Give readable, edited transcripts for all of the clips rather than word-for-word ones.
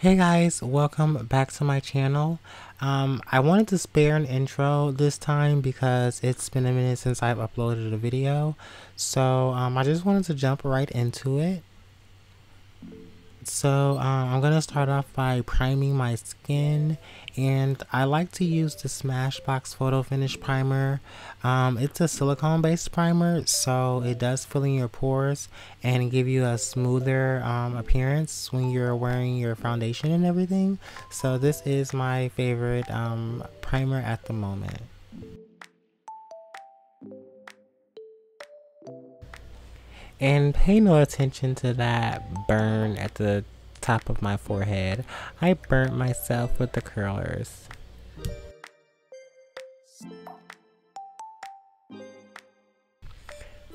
Hey guys, welcome back to my channel. I wanted to spare an intro this time because it's been a minute since I've uploaded a video. So I just wanted to jump right into it. So I'm going to start off by priming my skin, and I like to use the Smashbox Photo Finish Primer. It's a silicone based primer, so it does fill in your pores and give you a smoother appearance when you're wearing your foundation and everything. So this is my favorite primer at the moment. And pay no attention to that burn at the top of my forehead. I burnt myself with the curlers.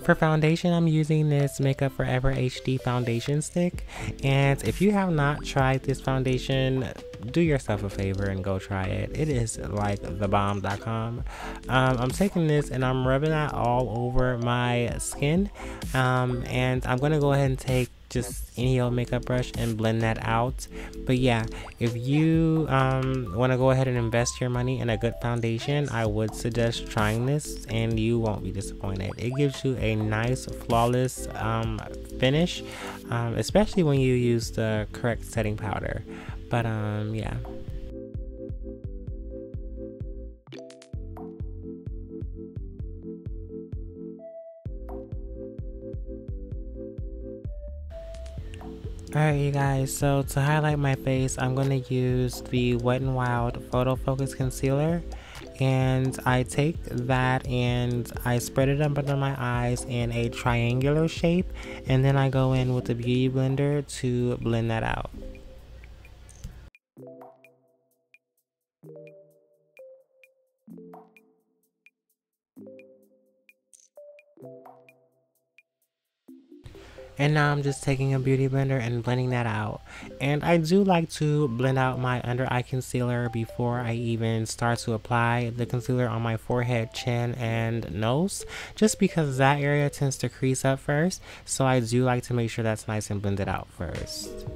For foundation, I'm using this Makeup Forever HD foundation stick, and if you have not tried this foundation, do yourself a favor and go try it. It is like thebomb.com. I'm taking this and I'm rubbing that all over my skin, and I'm gonna go ahead and take just any old makeup brush and blend that out. But yeah, if you want to go ahead and invest your money in a good foundation, I would suggest trying this and you won't be disappointed. It gives you a nice flawless finish, especially when you use the correct setting powder. But yeah. Alright you guys, so to highlight my face, I'm going to use the Wet n Wild Photo Focus Concealer. And I take that and I spread it up under my eyes in a triangular shape. And then I go in with the Beauty Blender to blend that out. And now I'm just taking a beauty blender and blending that out. And I do like to blend out my under eye concealer before I even start to apply the concealer on my forehead, chin, and nose, just because that area tends to crease up first. So I do like to make sure that's nice and blended out first.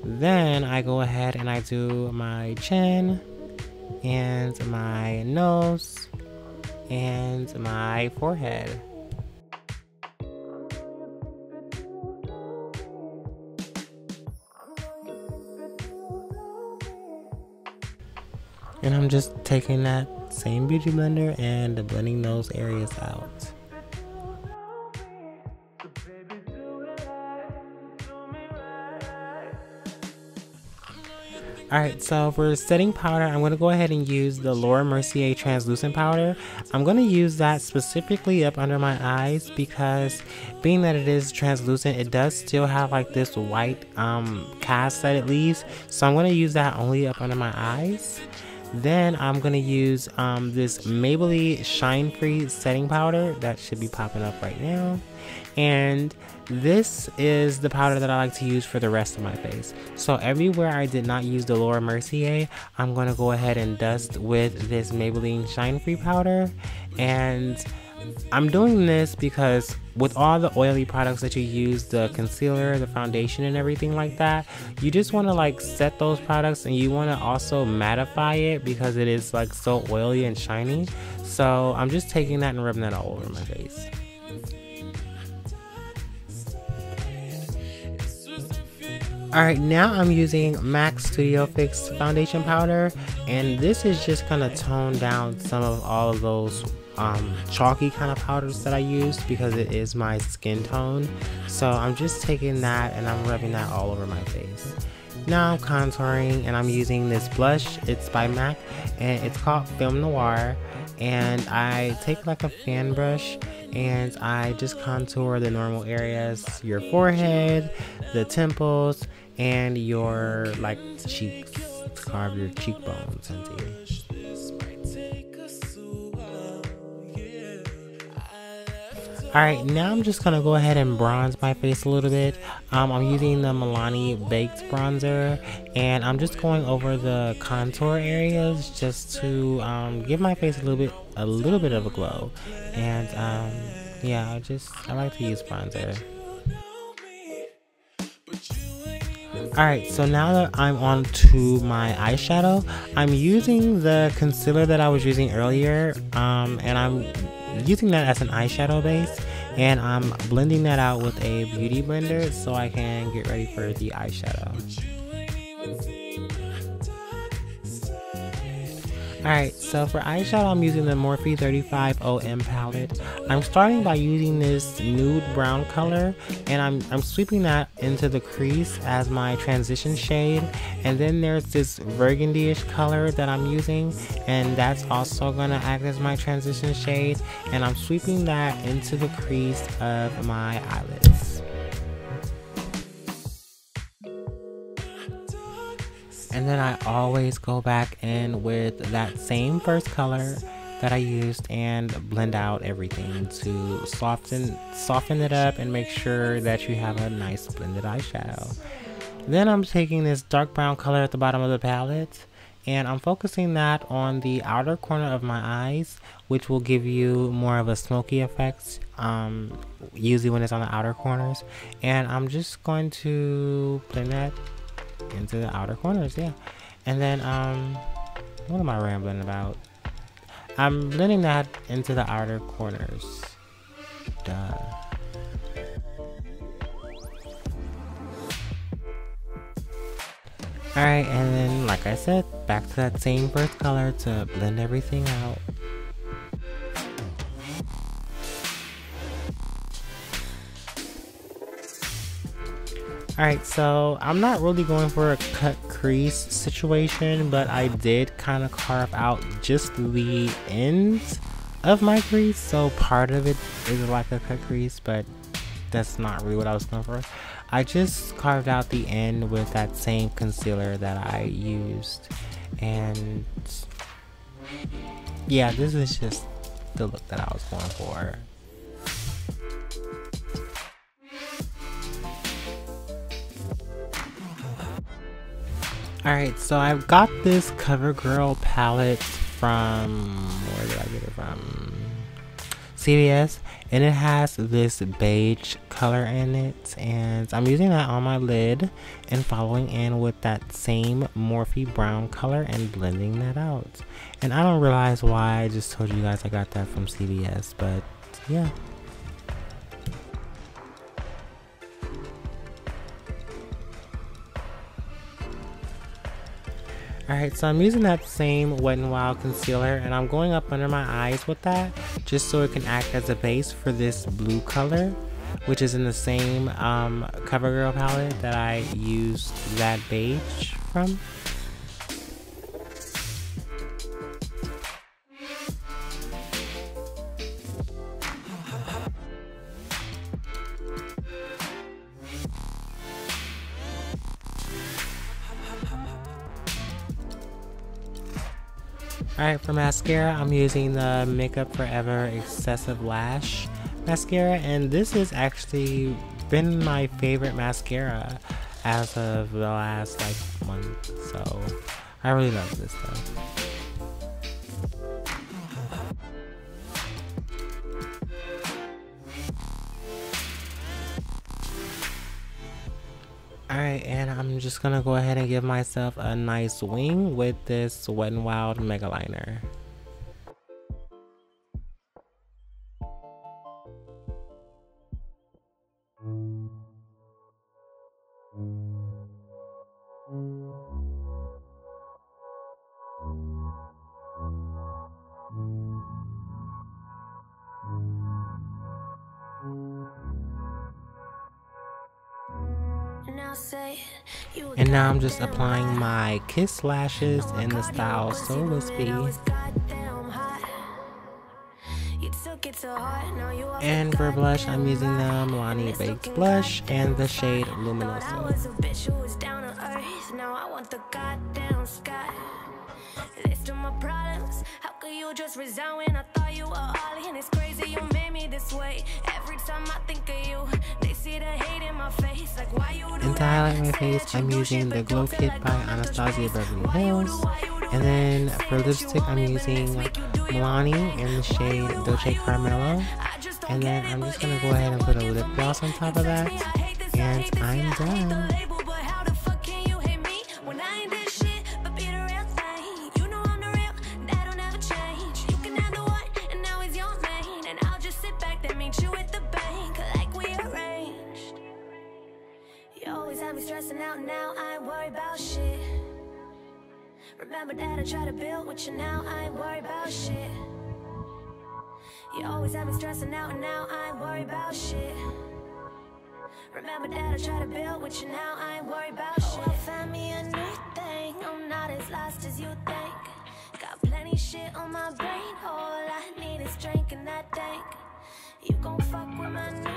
Then I go ahead and I do my chin and my nose and my forehead. And I'm just taking that same beauty blender and blending those areas out. Alright, so for setting powder, I'm going to go ahead and use the Laura Mercier translucent powder. I'm going to use that specifically up under my eyes because being that it is translucent, it does still have like this white cast that it leaves. So I'm going to use that only up under my eyes. Then I'm going to use this Maybelline Shine Free setting powder that should be popping up right now. And this is the powder that I like to use for the rest of my face. So everywhere I did not use the Laura Mercier, I'm going to go ahead and dust with this Maybelline Shine Free powder. And I'm doing this because with all the oily products that you use, the concealer, the foundation, and everything like that, you just want to like set those products and you want to also mattify it because it is like so oily and shiny. So I'm just taking that and rubbing that all over my face. Alright, now I'm using MAC Studio Fix foundation powder, and this is just gonna tone down some of all of those chalky kind of powders that I used because it is my skin tone. So I'm just taking that and I'm rubbing that all over my face. Now I'm contouring and I'm using this blush. It's by MAC and it's called Film Noir, and I take like a fan brush and I just contour the normal areas, your forehead, the temples, and your like cheeks, to carve your cheekbones into. Alright, now I'm just gonna go ahead and bronze my face a little bit. I'm using the Milani Baked Bronzer, and I'm just going over the contour areas just to give my face a little bit of a glow. And yeah, I like to use bronzer. Alright, so now that I'm on to my eyeshadow, I'm using the concealer that I was using earlier, and I'm using that as an eyeshadow base, and I'm blending that out with a beauty blender so I can get ready for the eyeshadow. Alright, so for eyeshadow, I'm using the Morphe 35 OM palette. I'm starting by using this nude brown color, and I'm sweeping that into the crease as my transition shade. And then there's this burgundy-ish color that I'm using, and that's also going to act as my transition shade. And I'm sweeping that into the crease of my eyelids. And then I always go back in with that same first color that I used and blend out everything to soften it up and make sure that you have a nice blended eyeshadow. Then I'm taking this dark brown color at the bottom of the palette, and I'm focusing that on the outer corner of my eyes, which will give you more of a smoky effect, usually when it's on the outer corners. And I'm just going to blend that into the outer corners, yeah. And then what am I rambling about? I'm blending that into the outer corners. Duh. Alright, and then like I said, back to that same first color to blend everything out. Alright, so I'm not really going for a cut crease situation, but I did kind of carve out just the ends of my crease, so part of it is like a cut crease, but that's not really what I was going for. I just carved out the end with that same concealer that I used, and yeah, this is just the look that I was going for. Alright, so I've got this CoverGirl palette from, where did I get it from? CVS, and it has this beige color in it, and I'm using that on my lid and following in with that same Morphe brown color and blending that out. And I don't realize why I just told you guys I got that from CVS, but yeah. Alright, so I'm using that same Wet n Wild concealer, and I'm going up under my eyes with that just so it can act as a base for this blue color, which is in the same CoverGirl palette that I used that beige from. Alright, for mascara, I'm using the Makeup Forever Excessive Lash mascara, and this has actually been my favorite mascara as of the last like month, so I really love this stuff. Alright, and I'm just gonna go ahead and give myself a nice wing with this Wet n Wild Mega Liner. And now I'm just applying my Kiss lashes in the style So Wispy. And for blush, I'm using the Milani Baked Blush and the shade Luminoso. And to highlight my face, I'm using the Glow Kit by Anastasia Beverly Hills. And then for lipstick, I'm using Milani in the shade Dolce Caramello. And then I'm just gonna go ahead and put a lip gloss on top of that. And I'm done. me stressing out now, I ain't worried about shit. Remember that I tried to build with you, now I ain't worried about shit. You always had me stressing out and now I ain't worried about shit. Remember that I tried to build with you, now I ain't worried about shit. Oh, I found me a new thing, I'm not as lost as you think. Got plenty shit on my brain, all I need is drink and that dank. You gon' fuck with my new